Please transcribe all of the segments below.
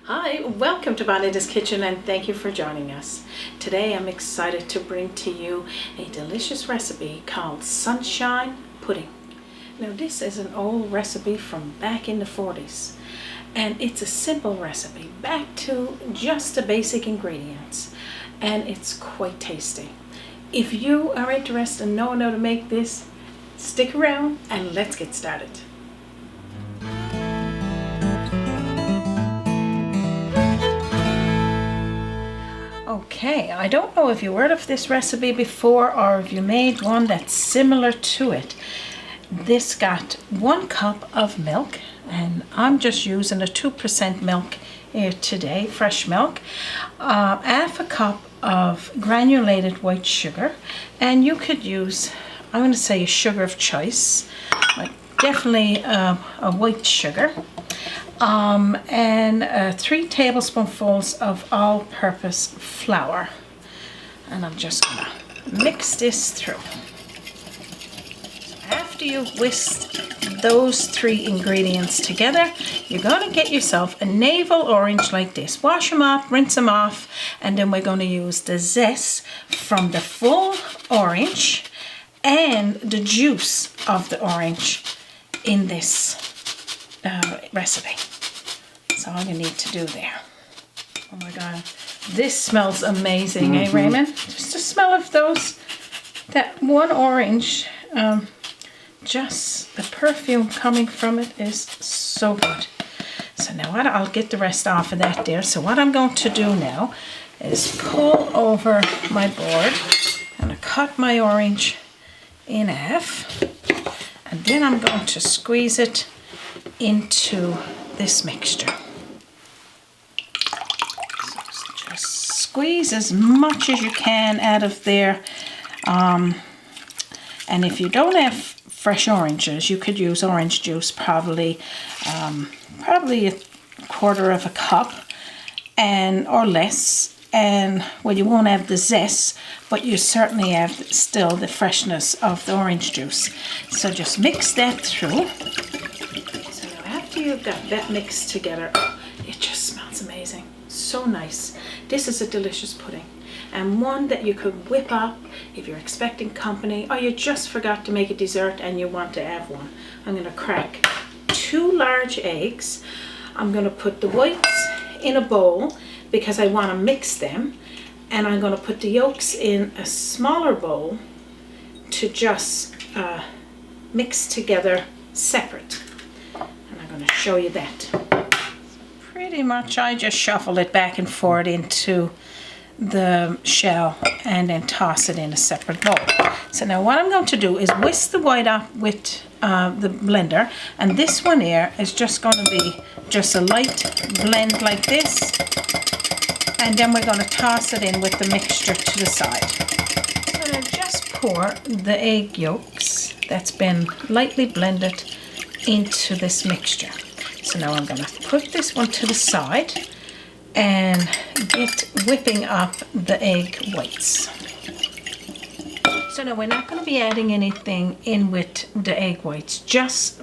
Hi, welcome to Bonita's Kitchen and thank you for joining us. Today I'm excited to bring to you a delicious recipe called sunshine pudding. Now this is an old recipe from back in the 40s and it's a simple recipe back to just the basic ingredients and it's quite tasty. If you are interested in knowing how to make this, stick around and let's get started. Okay, I don't know if you heard of this recipe before or if you made one that's similar to it. This got 1 cup of milk and I'm just using a 2% milk here today, fresh milk, half a cup of granulated white sugar, and you could use, I'm going to say a sugar of choice, but definitely a white sugar. And 3 tablespoonfuls of all-purpose flour, and I'm just gonna mix this through. So after you've whisked those 3 ingredients together, you're gonna get yourself a navel orange like this. Wash them off, rinse them off, and then we're gonna use the zest from the full orange and the juice of the orange in this recipe. That's all you need to do there. Oh my god, this smells amazing, eh Raymond? Just the smell of that one orange, just the perfume coming from it is so good. So now I'll get the rest off of that there. So what I'm going to do now is pull over my board and I cut my orange in half, and then I'm going to squeeze it into this mixture. So just squeeze as much as you can out of there, and if you don't have fresh oranges, you could use orange juice, probably a quarter of a cup or less, and well, you won't have the zest, but you certainly have still the freshness of the orange juice. So just mix that through. You've got that mixed together, it just smells amazing, so nice. This is a delicious pudding and one that you could whip up if you're expecting company or you just forgot to make a dessert and you want to have one. I'm going to crack 2 large eggs. I'm going to put the whites in a bowl because I want to mix them, and I'm going to put the yolks in a smaller bowl to just mix together separate. I'm going to show you that. So pretty much I just shuffle it back and forth into the shell and then toss it in a separate bowl. So now what I'm going to do is whisk the white up with the blender, and this one here is just going to be just a light blend like this, and then we're going to toss it in with the mixture to the side. So now just pour the egg yolks that's been lightly blended into this mixture. So now I'm going to put this one to the side and get whipping up the egg whites. So now we're not going to be adding anything in with the egg whites, just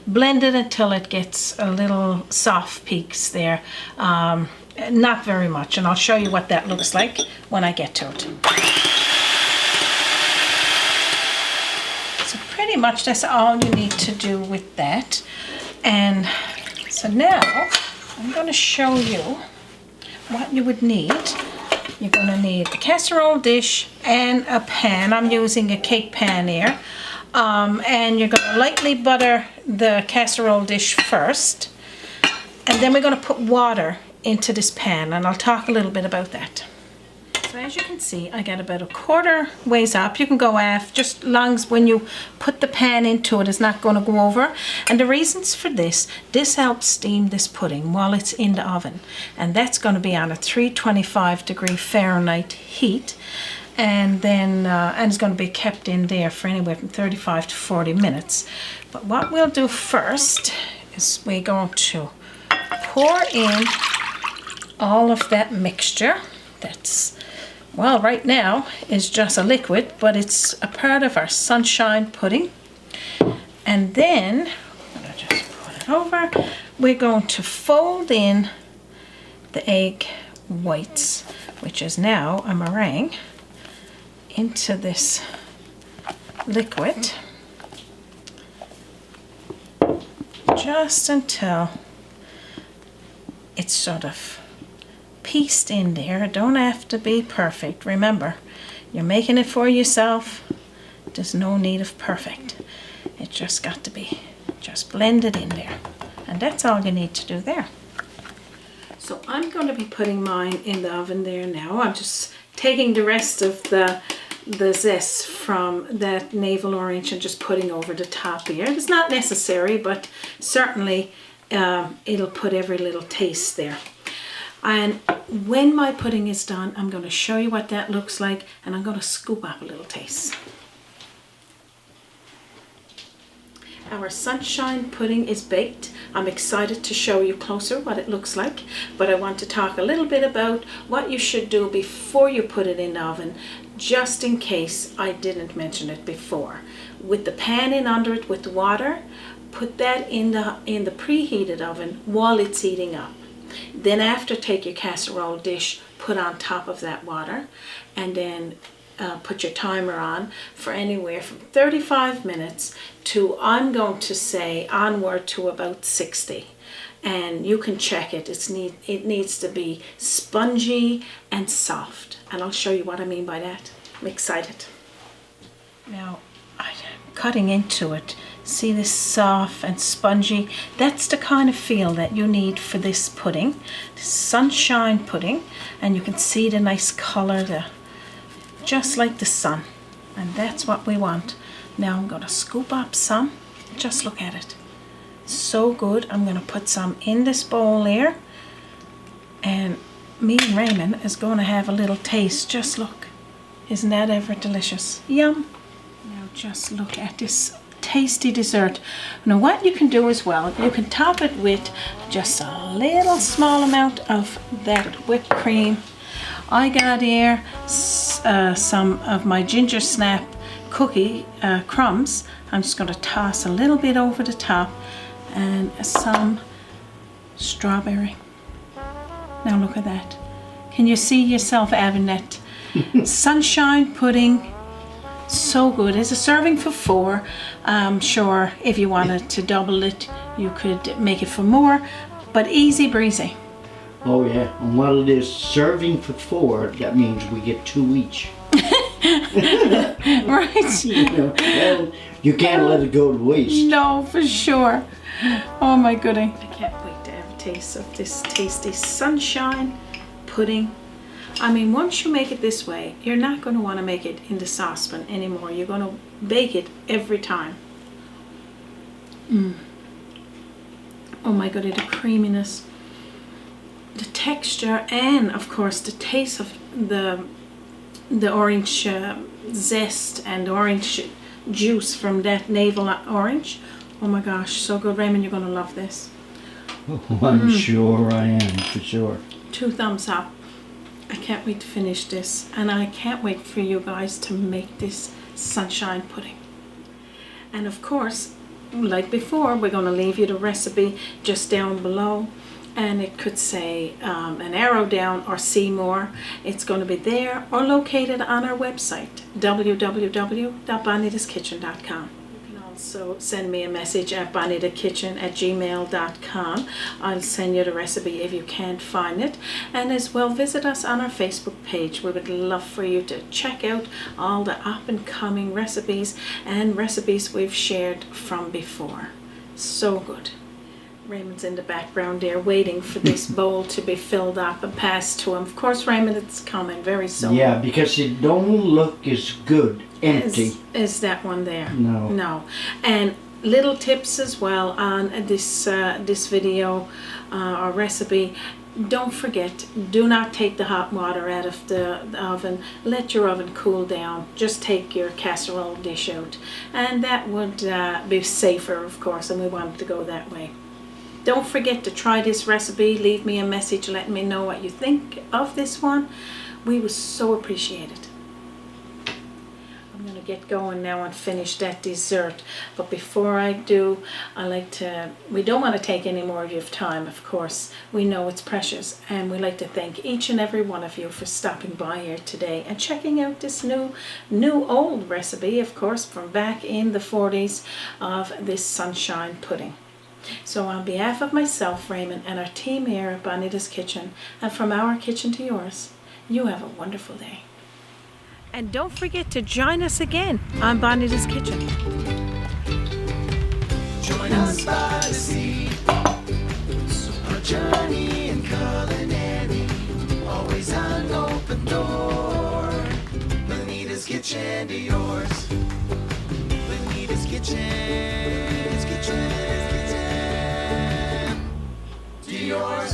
blend it until it gets a little soft peaks there, not very much, and I'll show you what that looks like when I get to it. Pretty much that's all you need to do with that. And so now I'm going to show you what you would need. You're going to need a casserole dish and a pan. I'm using a cake pan here, and you're going to lightly butter the casserole dish first, and then we're going to put water into this pan, and I'll talk a little bit about that. So as you can see, I got about a quarter ways up. You can go half, just long as when you put the pan into it, it's not going to go over. And the reasons for this helps steam this pudding while it's in the oven. And that's going to be on a 325 Fahrenheit heat. And then and it's going to be kept in there for anywhere from 35 to 40 minutes. But what we'll do first is we're going to pour in all of that mixture. That's, well, right now is just a liquid, but it's a part of our sunshine pudding. And then I'm going to just put it over. We're going to fold in the egg whites, which is now a meringue, into this liquid just until it's sort of pieced in there. It don't have to be perfect. Remember, you're making it for yourself. There's no need of perfect. It just got to be just blended in there. And that's all you need to do there. So I'm going to be putting mine in the oven there now. I'm just taking the rest of the zest from that navel orange and just putting over the top here. It's not necessary, but certainly it'll put every little taste there. And when my pudding is done, I'm going to show you what that looks like, and I'm going to scoop up a little taste. Our sunshine pudding is baked. I'm excited to show you closer what it looks like, but I want to talk a little bit about what you should do before you put it in the oven, just in case I didn't mention it before. With the pan in under it with the water, put that in the preheated oven while it's heating up. Then after, take your casserole dish, put on top of that water, and then put your timer on for anywhere from 35 minutes to, I'm going to say, onward to about 60. And you can check it. It needs to be spongy and soft. And I'll show you what I mean by that. I'm excited. Now, I'm cutting into it. See this soft and spongy? That's the kind of feel that you need for this pudding. This sunshine pudding. And you can see the nice color, just like the sun. And that's what we want. Now I'm going to scoop up some. Just look at it. So good. I'm going to put some in this bowl here. And me and Raymond is going to have a little taste. Just look. Isn't that ever delicious? Yum. Now just look at this tasty dessert. Now what you can do as well, you can top it with just a little small amount of that whipped cream. I got here some of my ginger snap cookie crumbs. I'm just going to toss a little bit over the top, and some strawberry. Now look at that. Can you see yourself having that sunshine pudding? So good. It's a serving for 4. I'm sure if you wanted to double it, you could make it for more, but easy breezy. Oh yeah, and while it is serving for 4, that means we get 2 each. Right. You can't let it go to waste. No, for sure. Oh my goodness. I can't wait to have a taste of this tasty sunshine pudding. I mean, once you make it this way, you're not going to want to make it in the saucepan anymore. You're going to bake it every time. Oh my goodness, the creaminess, the texture, and of course the taste of the orange zest and orange juice from that navel orange. Oh my gosh, so good. Raymond, you're going to love this. Oh, I'm sure I am, for sure. 2 thumbs up. I can't wait to finish this, and I can't wait for you guys to make this sunshine pudding. And of course, like before, we're going to leave you the recipe just down below, and it could say an arrow down or see more. It's going to be there or located on our website, www.bonitaskitchen.com. So send me a message at bonitakitchen@gmail.com. I'll send you the recipe if you can't find it. And as well, visit us on our Facebook page. We would love for you to check out all the up-and-coming recipes and recipes we've shared from before. So good. Raymond's in the background there waiting for this bowl to be filled up and passed to him. Of course, Raymond, it's coming very soon. Yeah, because it don't look as good empty. Is that one there? No. No. And little tips as well on this video or recipe. Don't forget, do not take the hot water out of the oven. Let your oven cool down. Just take your casserole dish out. And that would be safer, of course, and we want it to go that way. Don't forget to try this recipe. Leave me a message letting me know what you think of this one. We would so appreciate it. I'm going to to get going now and finish that dessert. But before I do, we don't want to take any more of your time, of course. We know it's precious, and we like to thank each and every one of you for stopping by here today and checking out this new old recipe, of course, from back in the 40s of this sunshine pudding. So on behalf of myself, Raymond, and our team here at Bonita's Kitchen, and from our kitchen to yours, you have a wonderful day. And don't forget to join us again on Bonita's Kitchen. Join us by the sea, a journey in culinary, always an open door. Bonita's Kitchen to yours. Bonita's Kitchen, to yours.